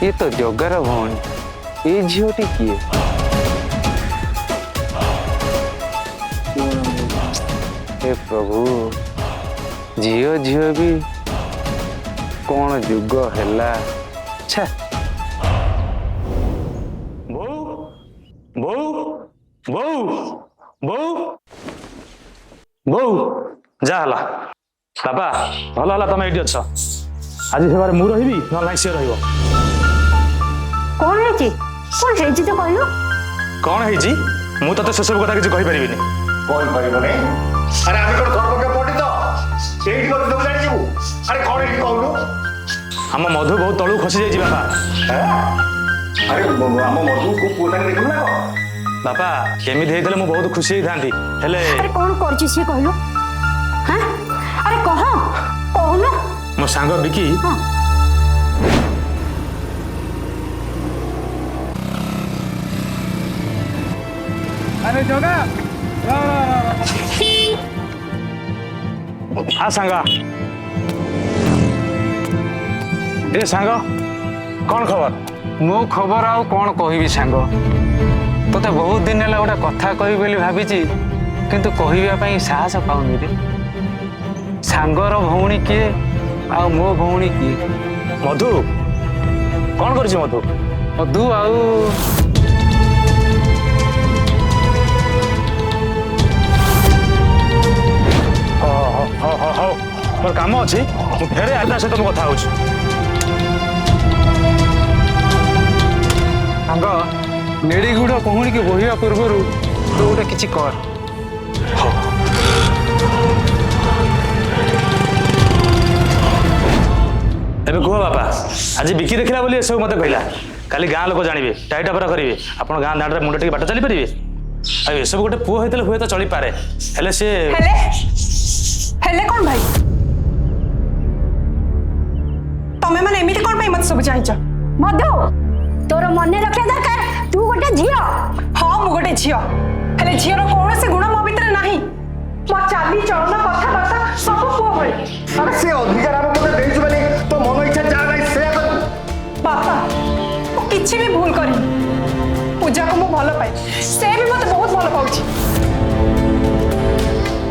ये तो जगार भौणी ये झीटी किए हे प्रभु झील झील भी कौन जुग है छा बो बो बो बो जा हला बाबा भल हला तुम ये अच्छ आज सेवारे मु रही ना सी रही कौन है कौन है तो कहलु कौन है मु तो से सब कथा किसी कहि परिबिनी कहि परिबने अरे आमी कोन धर्म के पड़ी तो सेठी को तो जानि जीवु अरे कौन है कहलु हम मधु बहुत तळु खसी जाई बाबा अरे हम मधु को पुता देखु ना बाबा केमिति हेतले मु बहुत खुशी होई थांती हेले अरे कौन करछि से कहलु हां अरे कह कहनु मो सांग बिकी हां अरे जोगा हाँ सांगा ए सांग कौन खबर मो खबर आउ कौन कहबी सांग तोते बहुत दिन है गोटे कथा कही बोली भावी किंतु कहवाई साहस पाऊनी रे सांगर भौणी किए आ मो भौणी किए मधु कौन कर मधु मधु आउ मोर काम अच्छी फेरे आज सहित मुझे कथा सांग नेड़ी गुड़ कहुणी की बोहिबा पूर्वर तो गोटे किसी कर एबे कह बापा आज बिकी देखला बोली सब मत कहला काली गाँ लोक जानवे टाइटा परा करेंगे आप गाँ दाँड़े मुंड टे बाट चली पारे ये सब गोटे पुओ होते हुए तो चली पारे हेले से हेले कौन भाई तमे माने एमिति कोन भाई मत सब चाहिछ मधु तोर मन रखे दरकार तू गोटे झियो हां मु गोटे झियो हेले झियोर कोन से गुण मो भीतर नाही मो चाली चलन कथा बाता सब पुओ भई अरे से अधिकार हम मते देइछु बनी तो मन इच्छा जा नाही से कर बापा मो किछि भी भूल करी पूजा को मो भलो पाए से भी मते बहुत भलो पाउछि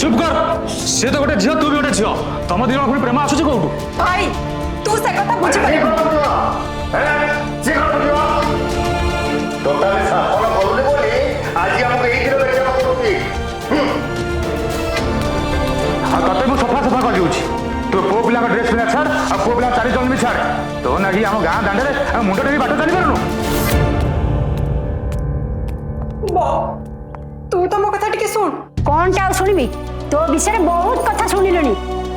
चुप कर से तो गोटे झियो तू भी गोटे झियो तुम दिन पुणी प्रेम आसुची कोठू भाई तू से कथा बुझी पारे टोटाली साफल करूनी बोली आज हमको एई दिन देखा पड़ुची हाँ तते मु सफा सफा कर दूची तो पो पिला ड्रेस पिला छाड़ आ पो पिला चारी जन भी छाड़ तो नागी हम गाँ दांडे मुंड टे बाट चली पारनु बो तू तो मो कथा टिके सुन कौन टा सुनिबी तो विषय बहुत कथा सुनिलनी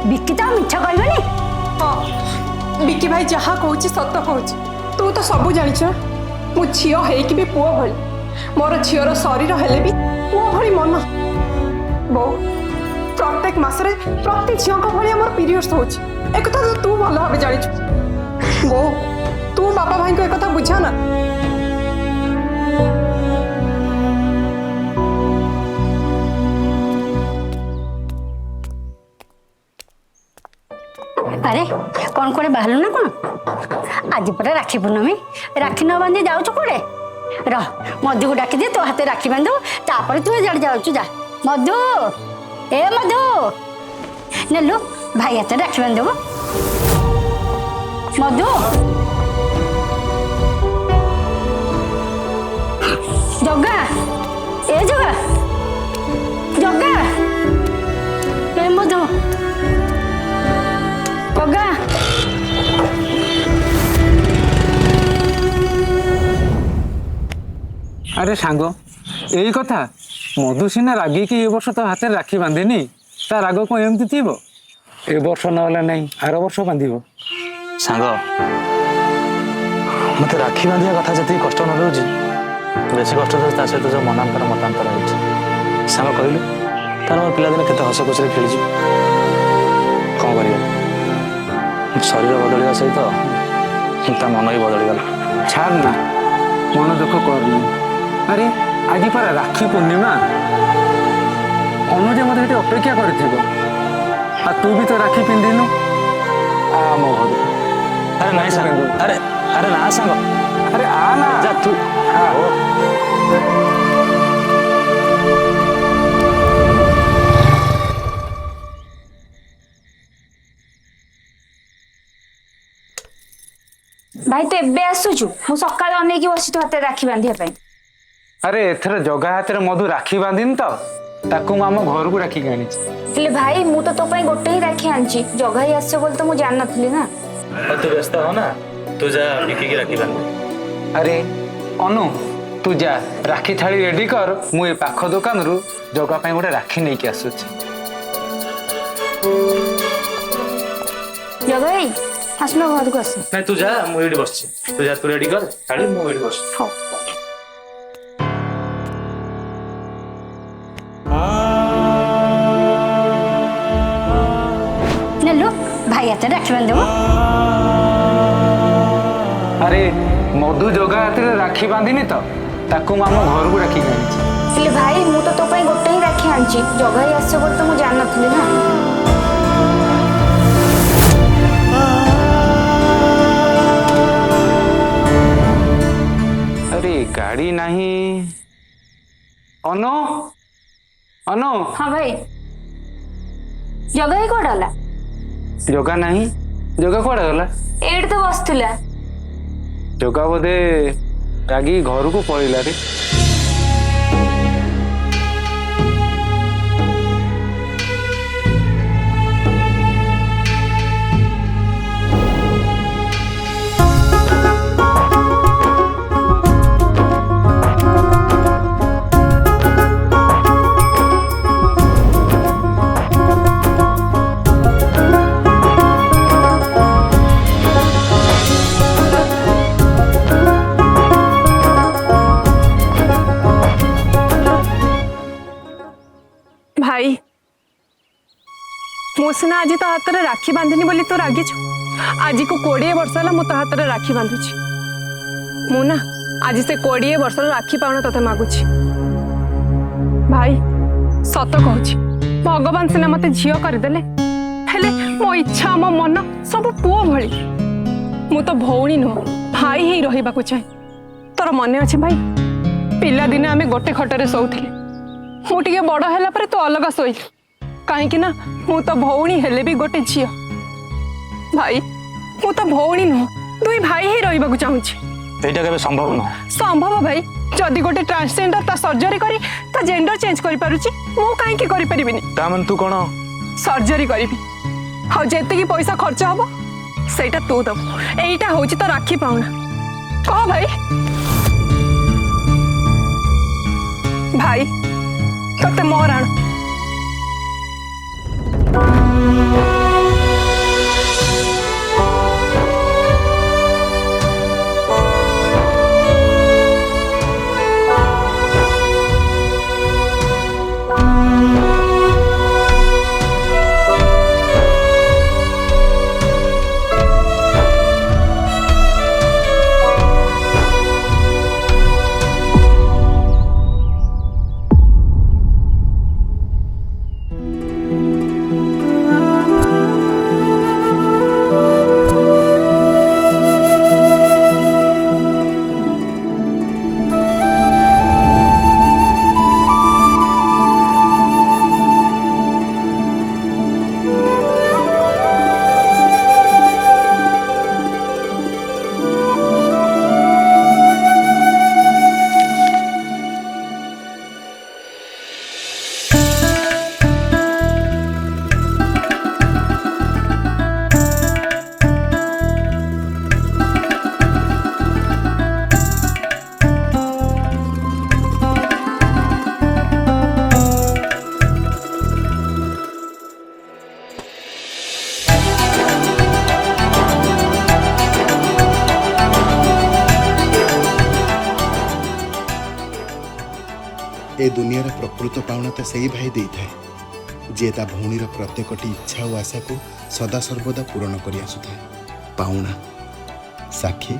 बिक्की तो मिछ कहबनी हां बिक्की भाई जहा कहूची सत कहूची तू तो सब जानिछ मु झियो है कि भी पुओ भली मोर झियोर शरीर हेले भी पुओ भली मन बो प्रत्येक मासरे प्रति झियो को भली हमर पीरियड्स होची एक तो तू भलो भाबे जानिछ बो तू बाबा भाई को एक कथा बुझा ना अरे कौन कोड़े बाहर ना कौन आज पर राखी पूर्णमी राखी न बांधी जाऊ कोड़े रह मधु को डाकी दे तो हाथ राखी बांधु तापर तू जड़ जाऊ जा मधु ए मधु नेलु भाई हाथ राखी बांधबो मधु जगा ए जगा जगा ए मधु जगा अरे सांग यही कथा मधु सीना रागी कि ए वर्ष तो हाथ राखी बांधेनी ता राग को एमती थी ए वर्ष ना नहीं आर वर्ष बांध सांग मत राखी बांधिया कथा जी कष्ट न दूसरी बेस कष्ट ता सहित जो मनांतर मतांतर हो सांग कहलु तार मोर पिलादिन केते हस खुशी खेली कौन कर शरीर बदलवा सहित ता मन भी बदलगला छाड़ ना मन दुख करनी अरे आज पर राखी पूर्णिमा अनुज मत अपेक्षा कर तू भी तो राखी पिंधिनु आ मो घर अरे नहीं सांग अरे अरे ना सांग अरे आ ना जा तू हाँ हो भाई तो एबे आसुचु मु सकाळ अनेकी बसी तो हाते राखी बांधिया ପାଇଁ अरे एथर जगा हाथ में मधु राखी बांधिन तो ताकू आम घर को राखी आनी हेले भाई मु तो तो ପାଇଁ गोटे ही राखी आनची जगा ही आसे बोल तो मु जान नथली ना और तू व्यस्त हो ना तू जा विकी की राखी बांध अरे अनु तू जा राखी थाली रेडी कर मु ए पाख दुकान रु जगा ପାଇଁ गोटे राखी नहीं के आसुची जगा ही आसनो घर को आस नहीं तू जा मु एडी बसছি तू जा तू रेडी कर थाली मु एडी बस हो नेलु भाई हाथ राखी बांधव अरे मधु जगा हाथ में राखी बांधिनी तो ताकू आम घर को राखी आनी हेले भाई मु तो तो ପାଇଁ गोटे ही राखी आनची जगा ही आसे बोल तो मु जान नथली ना अरे गाड़ी नहीं अनु अनु हां भाई जगा ही कोडला जगा नहीं जगा कुआड़े गला एड तो बसथिला जगा बोधे रागी घर को पड़ेगा रे भाई मो सिना आज तो हाथ में राखी बांधिनी बोली तो रागी आज को 20 वर्ष है मो तो हाथ में राखी बांधुची मु ना आज से 20 वर्ष राखी पाउन तते मागुची भाई सत कहूँ भगवान सिना मते झियो करदेले हेले मो इच्छा मो मन सब पुओ भली मु तो भौणी नुह भाई ही रहिबा चाहे तोर मन अच्छे भाई पिला दिने आमे गोटे खटरे सोउथिले मु टिके बड़ हैला परे तो अलग सोई कहीं ना मु तो भौणी हेले भी गोटे झियो भाई मु तो भौणी नुह दुई भाई ही रहिबा चाहूची एटा केबे संभव न संभव भाई जदि गोटे ट्रांसजेंडर ता सर्जरी करी ता जेंडर चेंज करि पारुची मु काहे की करि परिबिनी ता मन तू कोन सर्जरी करिबी हाउ जेते की पैसा खर्च हबो सेटा तू दब एटा होची तो राखी पाउना कह भाई भाई तते मोर आण ए दुनियार प्रकृत पाउना तो सही भाई दे थाए जे ता भौणीर प्रत्येकटी इच्छा और आशा को सदा सर्वदा पूरण कर आसुए पाउना साक्षी